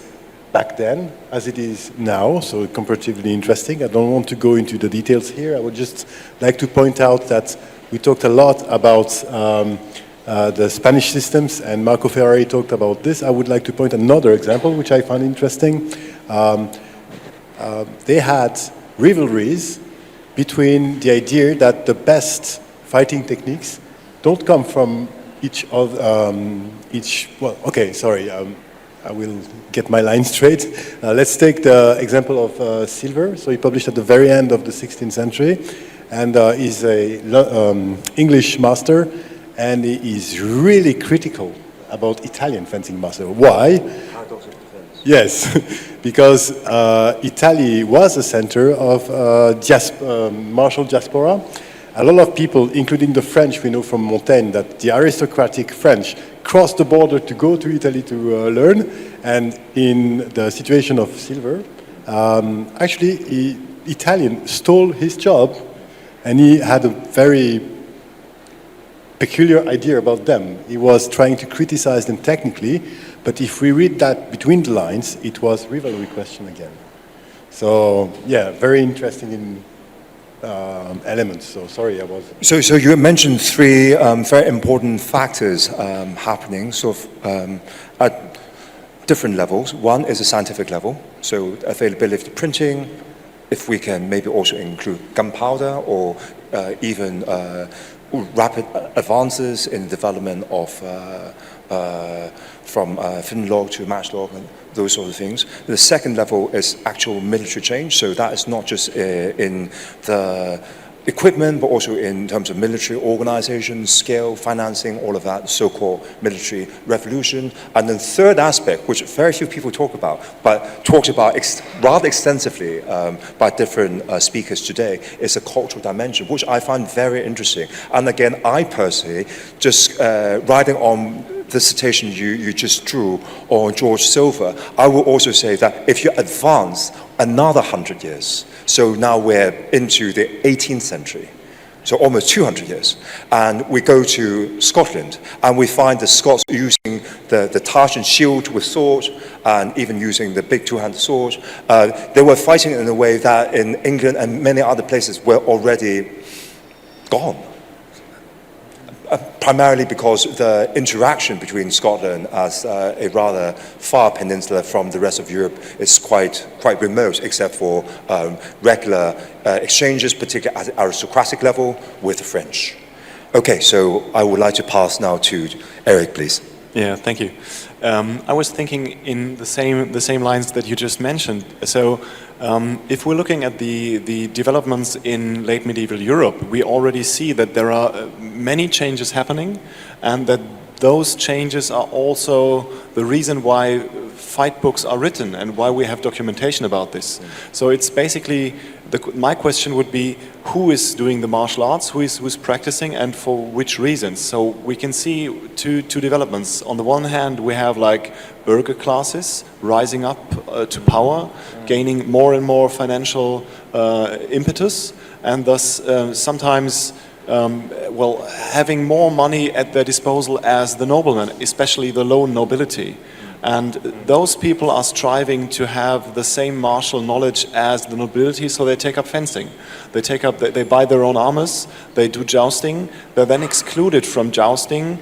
back then as it is now? So comparatively interesting. I don't want to go into the details here. I would just like to point out that we talked a lot about the Spanish systems, and Marco Ferrari talked about this. I would like to point another example which I found interesting. They had rivalries between the idea that the best fighting techniques don't come from each of well, okay, sorry, I will get my line straight. Let's take the example of Silver. So he published at the very end of the 16th century, and he's a English master, and he is really critical about Italian fencing master. Why? Paradox of defense. Yes, because Italy was a center of martial diaspora. A lot of people, including the French, we know from Montaigne that the aristocratic French crossed the border to go to Italy to learn. And in the situation of Silver, actually, Italian stole his job, and he had a very peculiar idea about them. He was trying to criticize them technically, but if we read that between the lines, it was rivalry question again. So, yeah, very interesting in elements. So sorry, I was... So you mentioned three very important factors happening at different levels. One is a scientific level, so availability of printing, if we can maybe also include gunpowder or even rapid advances in the development of from flintlock to matchlock and those sort of things. The second level is actual military change, so that is not just in the equipment, but also in terms of military organization, scale, financing, all of that, so-called military revolution. And the third aspect, which very few people talk about, but talked about rather extensively by different speakers today, is a cultural dimension, which I find very interesting. And again, I personally, just riding on the citation you just drew on George Silver, I will also say that if you advance another 100 years, so now we're into the 18th century, so almost 200 years, and we go to Scotland, and we find the Scots using the tartan shield with sword, and even using the big two-handed sword. They were fighting in a way that in England and many other places were already gone. Primarily because the interaction between Scotland as a rather far peninsula from the rest of Europe is quite remote, except for regular exchanges, particularly at the aristocratic level with the French. Okay, so I would like to pass now to Eric, please. Yeah, thank you. I was thinking in the same lines that you just mentioned. So if we're looking at the developments in late medieval Europe, we already see that there are many changes happening, and that those changes are also the reason why fight books are written and why we have documentation about this. So it's basically, my question would be, who is doing the martial arts, who's practicing, and for which reasons? So we can see two developments. On the one hand, we have like burgher classes rising up to power, gaining more and more financial impetus, and thus sometimes having more money at their disposal as the noblemen, especially the low nobility. And those people are striving to have the same martial knowledge as the nobility, so they take up fencing. They buy their own armors, they do jousting. They're then excluded from jousting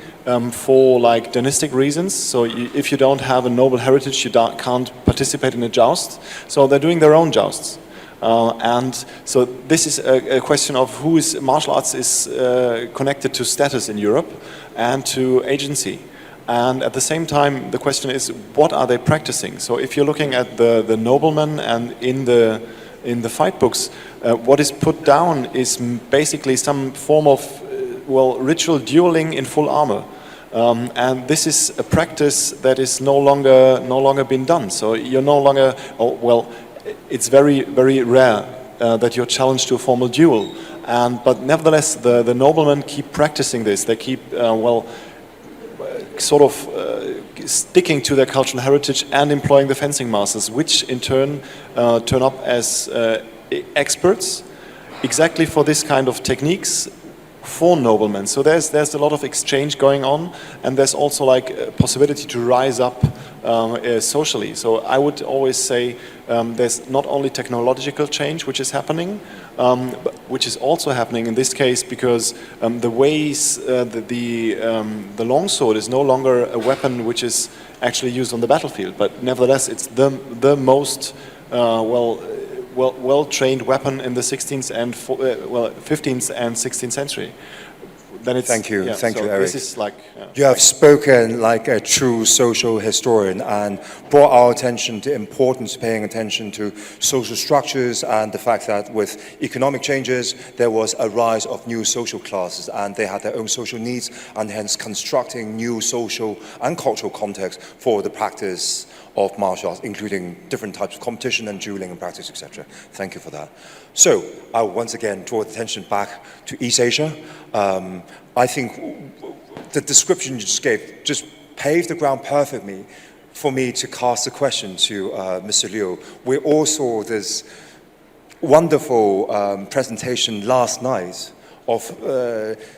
for like dynastic reasons. So if you don't have a noble heritage, you can't participate in a joust. So they're doing their own jousts. And so this is a question of martial arts is connected to status in Europe and to agency. And at the same time, the question is, what are they practicing? So if you're looking at the noblemen and in the fight books, what is put down is basically some form of ritual dueling in full armor. And this is a practice that is no longer been done. So you're no longer, it's very, very rare that you're challenged to a formal duel. But nevertheless, the noblemen keep practicing this. They keep, sort of sticking to their cultural heritage and employing the fencing masters, which in turn turn up as experts exactly for this kind of techniques for noblemen. So there's a lot of exchange going on, and there's also like a possibility to rise up socially. So I would always say there's not only technological change which is happening, but which is also happening in this case because the ways the longsword is no longer a weapon which is actually used on the battlefield, but nevertheless it's the most well-trained weapon in the 16th and 15th and 16th century. Then it's, thank you, Eric. This is like, you have spoken like a true social historian and brought our attention to the importance of paying attention to social structures and the fact that with economic changes there was a rise of new social classes and they had their own social needs and hence constructing new social and cultural context for the practice of martial arts, including different types of competition and dueling and practice, etc. Thank you for that. So I will once again draw the attention back to East Asia. I think the description you just gave just paved the ground perfectly for me to cast a question to Mr. Liu. We all saw this wonderful presentation last night of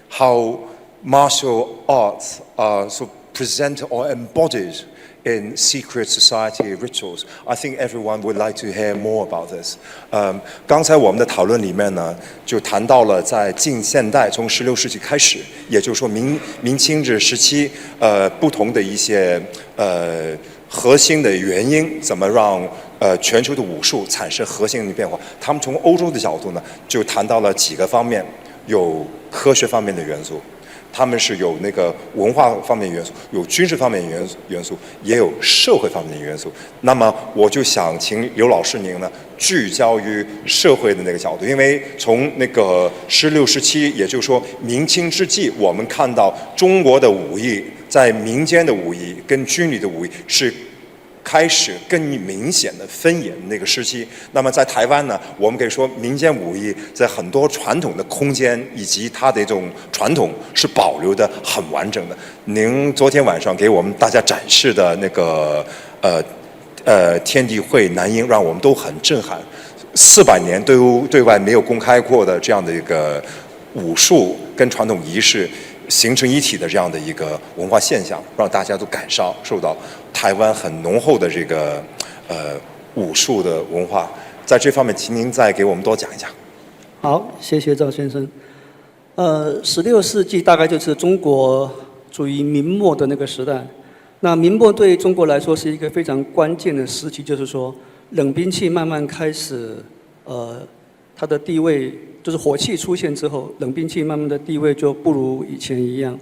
how martial arts are sort of present or embodied in secret society rituals. I think everyone would like to hear more about this. 刚才我们的讨论里面呢，就谈到了在近现代，从16世纪开始，也就是说明清这时期，不同的一些核心的原因，怎么让全球的武术产生核心的变化？他们从欧洲的角度呢，就谈到了几个方面，有科学方面的元素。他们是有那个文化方面的元素，有军事方面的元素，也有社会方面的元素。那么我就想请刘老师您呢聚焦于社会的那个角度，因为从那个16、17，也就是说明清之际，我们看到中国的武艺在民间的武艺跟军旅的武艺是开始更明显的分野的那个时期。那么在台湾呢，我们可以说民间武艺在很多传统的空间以及它的一种传统是保留的很完整的。您昨天晚上给我们大家展示的那个天地会南音，让我们都很震撼。400年对外没有公开过的这样的一个武术跟传统仪式形成一体的这样的一个文化现象，让大家都受到台湾很浓厚的这个武术的文化。在这方面，请您再给我们多讲一讲。好，谢谢赵先生。16世纪大概就是中国处于明末的那个时代。那明末对中国来说是一个非常关键的时期，就是说冷兵器慢慢开始，它的地位就是火器出现之后，冷兵器慢慢的地位就不如以前一样。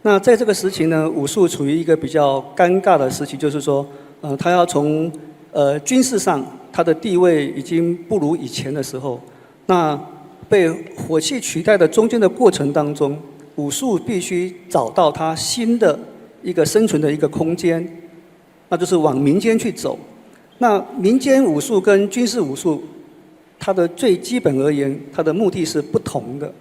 那在这个时期呢，武术处于一个比较尴尬的时期，就是说，它要从军事上它的地位已经不如以前的时候，那被火器取代的中间的过程当中，武术必须找到它新的一个生存的一个空间，那就是往民间去走。那民间武术跟军事武术，它的最基本而言，它的目的是不同的。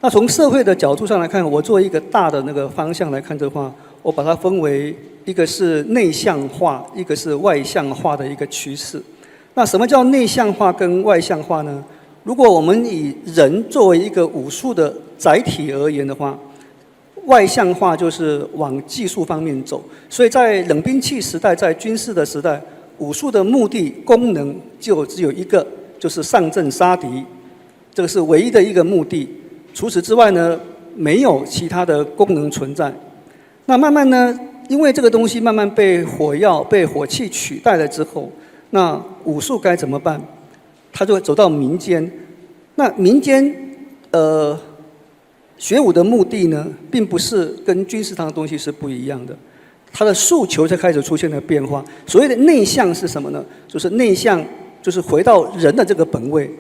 那从社会的角度上来看，我做一个大的那个方向来看的话，我把它分为一个是内向化，一个是外向化的一个趋势。那什么叫内向化跟外向化呢？如果我们以人作为一个武术的载体而言的话，外向化就是往技术方面走。所以在冷兵器时代，在军事的时代，武术的目的功能就只有一个，就是上阵杀敌，这个是唯一的一个目的。除此之外呢，没有其他的功能存在。那慢慢呢，因为这个东西慢慢被火药、被火器取代了之后，那武术该怎么办？它就会走到民间。那民间，学武的目的呢，并不是跟军事上的东西是不一样的。它的诉求才开始出现了变化。所谓的内向是什么呢？就是内向，就是回到人的这个本位。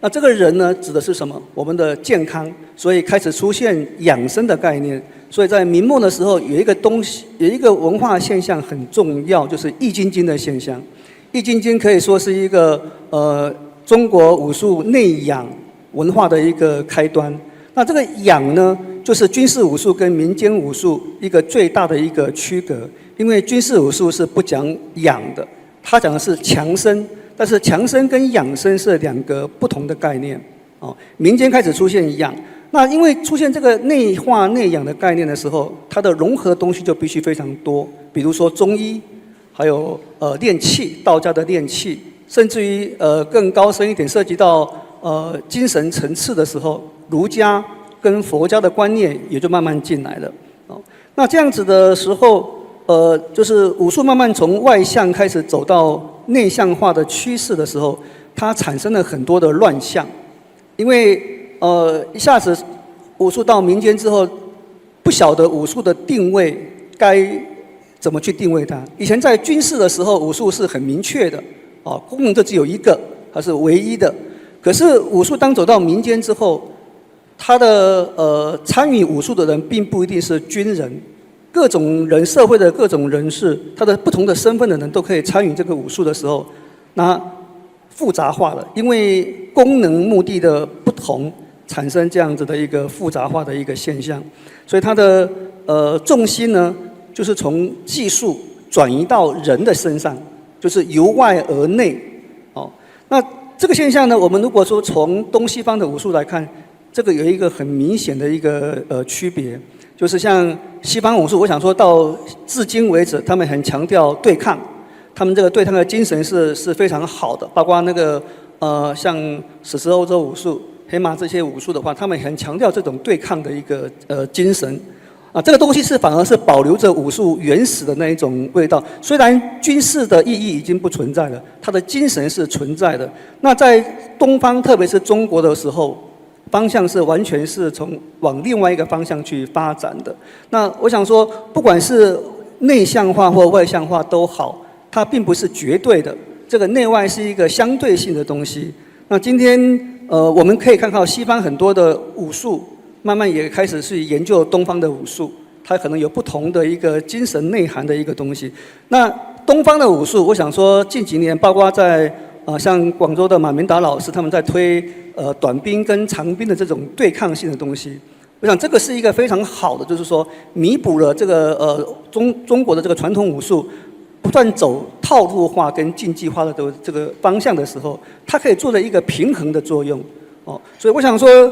那这个人呢，指的是什么？我们的健康，所以开始出现养生的概念。所以在明末的时候，有一个东西，有一个文化现象很重要，就是易筋经的现象。易筋经可以说是一个中国武术内养文化的一个开端。那这个养呢，就是军事武术跟民间武术一个最大的一个区隔。因为军事武术是不讲养的，它讲的是强身。但是强身跟养生是两个不同的概念。民间开始出现养，那因为出现这个内化内养的概念的时候，它的融合东西就必须非常多，比如说中医，还有练气，道家的练气，甚至于更高深一点，涉及到精神层次的时候，儒家跟佛家的观念也就慢慢进来了。那这样子的时候，就是武术慢慢从外向开始走到内向化的趋势的时候，它产生了很多的乱象。因为一下子武术到民间之后，不晓得武术的定位该怎么去定位它。以前在军事的时候，武术是很明确的，功能就只有一个，它是唯一的。可是武术当走到民间之后，它的参与武术的人并不一定是军人。各种人，社会的各种人士，他的不同的身份的人都可以参与这个武术的时候，那复杂化了，因为功能目的的不同，产生这样子的一个复杂化的一个现象，所以它的重心呢，就是从技术转移到人的身上，就是由外而内。那这个现象呢，我们如果说从东西方的武术来看，这个有一个很明显的一个区别，就是像西方武术，我想说到至今为止，他们很强调对抗，他们这个对抗的精神是非常好的，包括那个像史诗欧洲武术、黑马这些武术的话，他们很强调这种对抗的一个精神。这个东西反而是保留着武术原始的那一种味道。虽然军事的意义已经不存在了，它的精神是存在的。那在东方，特别是中国的时候，方向是完全是往另外一个方向去发展的。那我想说，不管是内向化或外向化都好，它并不是绝对的。这个内外是一个相对性的东西。那今天我们可以看到西方很多的武术。慢慢也开始去研究东方的武术，它可能有不同的一个精神内涵的一个东西。那东方的武术，我想说近几年，包括在像广州的马明达老师，他们在推短兵跟长兵的这种对抗性的东西。我想这个是一个非常好的，就是说弥补了这个中国的这个传统武术不断走套路化跟竞技化的这个方向的时候，它可以做了一个平衡的作用。所以我想说。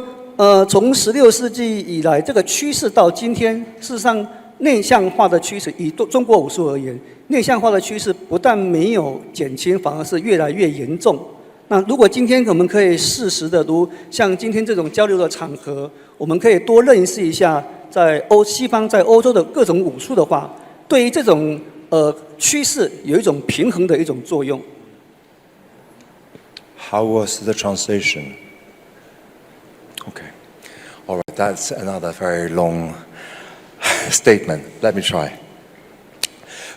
从16世纪以来，这个趋势到今天，事实上内向化的趋势，以中国武术而言，内向化的趋势不但没有减轻，反而是越来越严重。那如果今天我们可以适时的，像今天这种交流的场合，我们可以多认识一下西方在欧洲的各种武术的话，对于这种趋势有一种平衡的一种作用。How was the translation? Okay. All right, that's another very long statement. Let me try.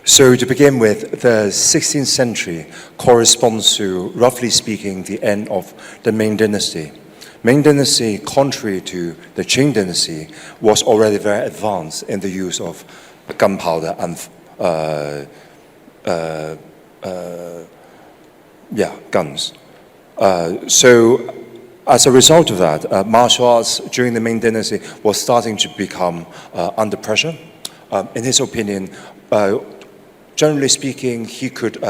So to begin with, the 16th century corresponds to, roughly speaking, the end of the Ming Dynasty. Ming Dynasty, contrary to the Qing Dynasty, was already very advanced in the use of gunpowder and guns. So as a result of that, martial arts during the Ming Dynasty was starting to become under pressure. In his opinion, generally speaking, he could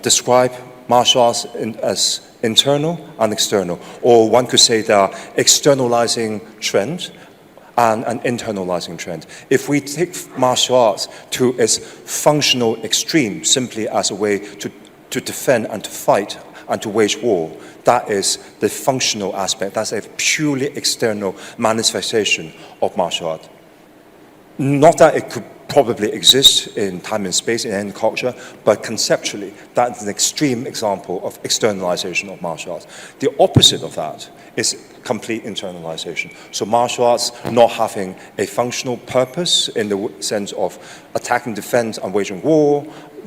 describe martial arts as internal and external, or one could say they are externalizing trend and an internalizing trend. If we take martial arts to its functional extreme, simply as a way to defend and to fight and to wage war, that is the functional aspect. That's a purely external manifestation of martial art. Not that it could probably exist in time and space in any culture, but conceptually, that's an extreme example of externalization of martial arts. The opposite of that is complete internalization. So martial arts not having a functional purpose in the sense of attacking, defense, and waging war,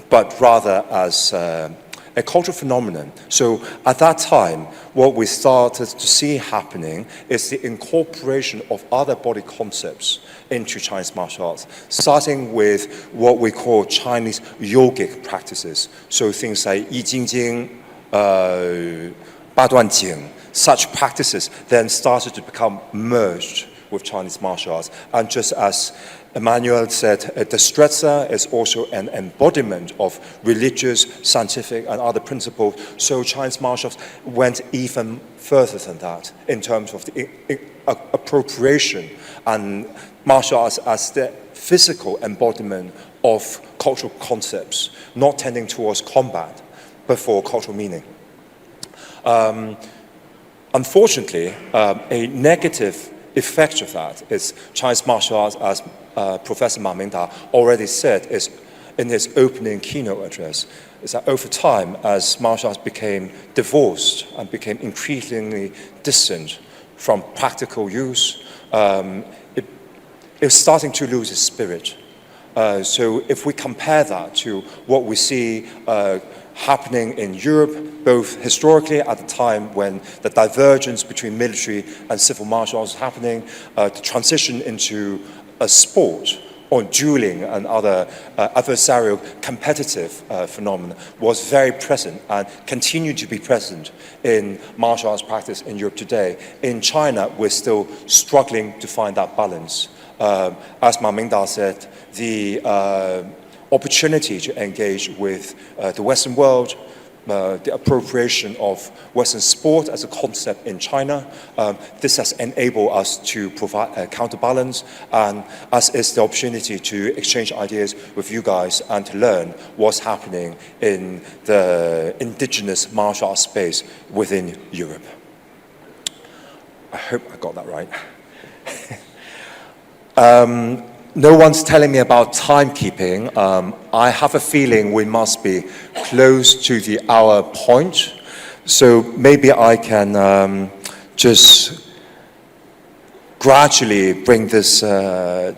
but rather as a cultural phenomenon. So at that time, what we started to see happening is the incorporation of other body concepts into Chinese martial arts, starting with what we call Chinese yogic practices. So things like Yi Jing Jing, Ba Duan Jing, such practices then started to become merged with Chinese martial arts. And just as Emmanuel said, the Strezza is also an embodiment of religious, scientific, and other principles. So Chinese martial arts went even further than that in terms of the appropriation and martial arts as the physical embodiment of cultural concepts, not tending towards combat, but for cultural meaning. Unfortunately, a negative effect of that is Chinese martial arts, as Professor Ma Mingda already said is in his opening keynote address, is that over time, as martial arts became divorced and became increasingly distant from practical use, it was starting to lose its spirit. So if we compare that to what we see happening in Europe, both historically at the time when the divergence between military and civil martial arts was happening, the transition into a sport or dueling and other adversarial competitive phenomena was very present and continued to be present in martial arts practice in Europe today. In China, we're still struggling to find that balance. As Ma Mingda said, the opportunity to engage with the Western world the appropriation of Western sport as a concept in China. This has enabled us to provide a counterbalance, and as is the opportunity to exchange ideas with you guys and to learn what's happening in the indigenous martial arts space within Europe. I hope I got that right. No one's telling me about timekeeping. I have a feeling we must be close to the hour point. So maybe I can just gradually bring this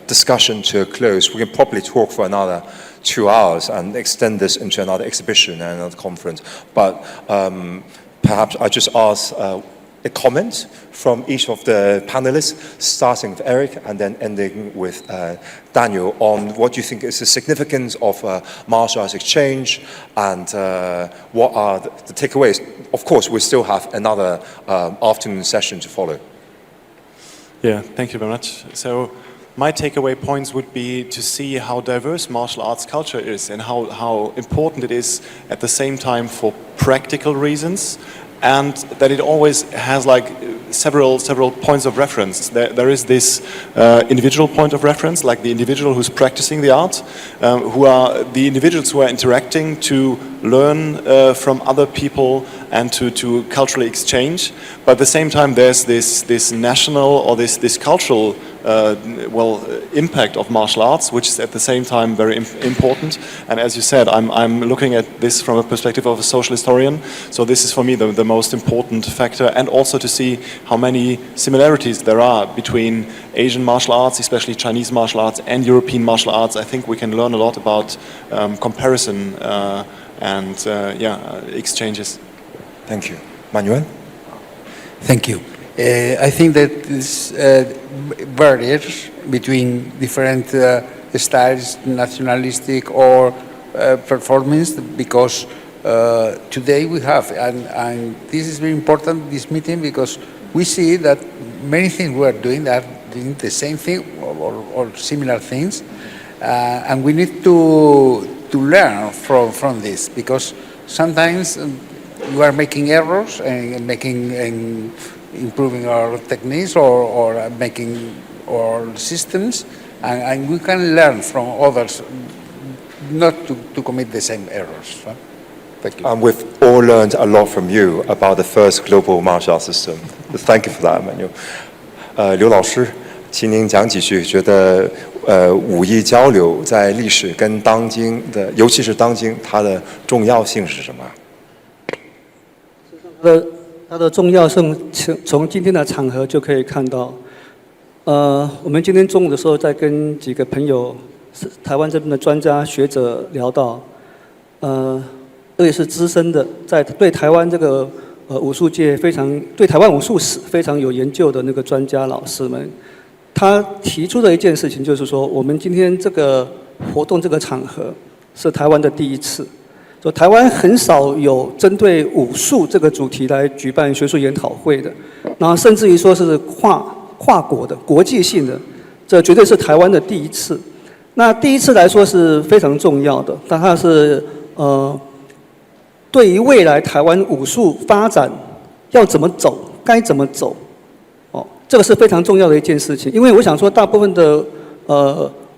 discussion to a close. We can probably talk for another 2 hours and extend this into another exhibition and another conference. But perhaps I just ask a comment from each of the panelists, starting with Eric and then ending with Daniel, on what you think is the significance of martial arts exchange and what are the takeaways. Of course, we still have another afternoon session to follow. Yeah, thank you very much. So my takeaway points would be to see how diverse martial arts culture is and how important it is at the same time for practical reasons, and that it always has like several points of reference. There is this individual point of reference, like the individual who's practicing the art, who are the individuals who are interacting to learn from other people and to culturally exchange. But at the same time, there's this national or this cultural impact of martial arts, which is at the same time very important. And as you said, I'm looking at this from a perspective of a social historian. So this is for me the most important factor, and also to see how many similarities there are between Asian martial arts, especially Chinese martial arts, and European martial arts. I think we can learn a lot about comparison and exchanges. Thank you. Manuel? Thank you. I think that this barriers between different styles, nationalistic or performance, because today we have, and this is very important, this meeting, because we see that many things we are doing are doing the same thing or similar things, and we need to learn from this, because sometimes we are making errors and improving our techniques or making our systems, and we can learn from others not to commit the same errors. Thank you. And we've all learned a lot from you about the first global martial arts system. Thank you for that, Manuel. 刘老师，请您讲几句，觉得武艺交流在历史跟当今的，尤其是当今，它的重要性是什么？它的重要性从今天的场合就可以看到。我们今天中午的时候在跟几个朋友，台湾这边的专家学者聊到，特别是资深的，在对台湾这个武术界对台湾武术史非常有研究的那个专家老师们，他提出的一件事情就是说，我们今天这个活动这个场合是台湾的第一次。就台湾很少有针对武术这个主题来举办学术研讨会的，然后甚至于说是跨国的、国际性的，这绝对是台湾的第一次。那第一次来说是非常重要的，但它是对于未来台湾武术发展要怎么走、该怎么走，这个是非常重要的一件事情。因为我想说，大部分的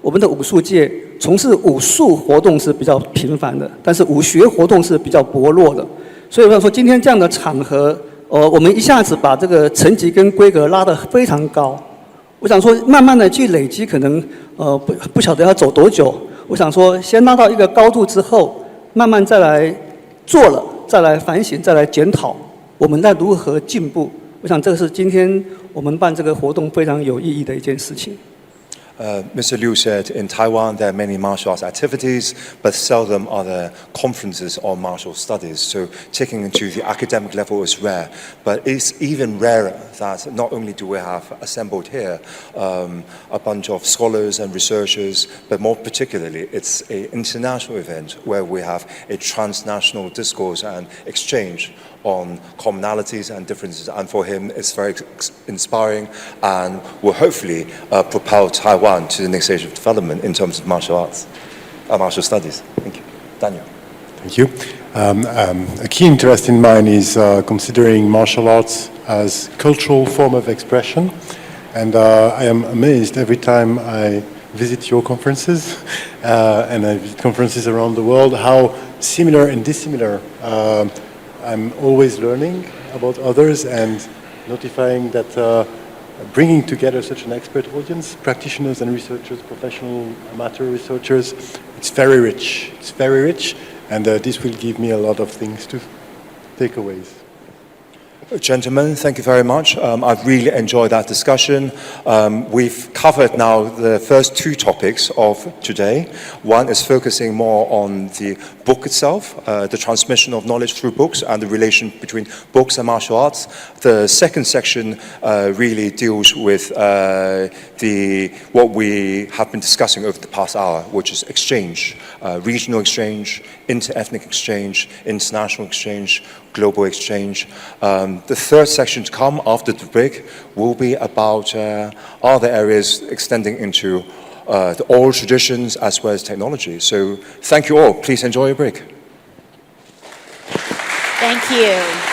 我们的武术界从事武术活动是比较频繁的，但是武学活动是比较薄弱的。所以我想说，今天这样的场合，我们一下子把这个层级跟规格拉得非常高。我想说，慢慢的去累积，可能不晓得要走多久。我想说，先拉到一个高度之后，慢慢再来做了，再来反省，再来检讨，我们在如何进步。我想这个是今天我们办这个活动非常有意义的一件事情。Mr. Liu said in Taiwan there are many martial arts activities, but seldom are there conferences on martial studies. So taking it to the academic level is rare, but it's even rarer that not only do we have assembled here a bunch of scholars and researchers, but more particularly it's an international event where we have a transnational discourse and exchange on commonalities and differences, and for him it's very inspiring and will hopefully propel Taiwan to the next stage of development in terms of martial arts, martial studies. Thank you. Daniel. Thank you. A key interest in mine is considering martial arts as cultural form of expression, and I am amazed every time I visit your conferences and I visit conferences around the world how similar and dissimilar I'm always learning about others and notifying that bringing together such an expert audience, practitioners and researchers, professional amateur researchers, it's very rich. It's very rich, and this will give me a lot of things to take away. Gentlemen, thank you very much. I've really enjoyed that discussion. We've covered now the first two topics of today. One is focusing more on the book itself, the transmission of knowledge through books and the relation between books and martial arts. The second section really deals with what we have been discussing over the past hour, which is exchange, regional exchange, inter-ethnic exchange, international exchange, global exchange. The third section to come after the break will be about other areas extending into the oral traditions as well as technology. So thank you all. Please enjoy your break. Thank you.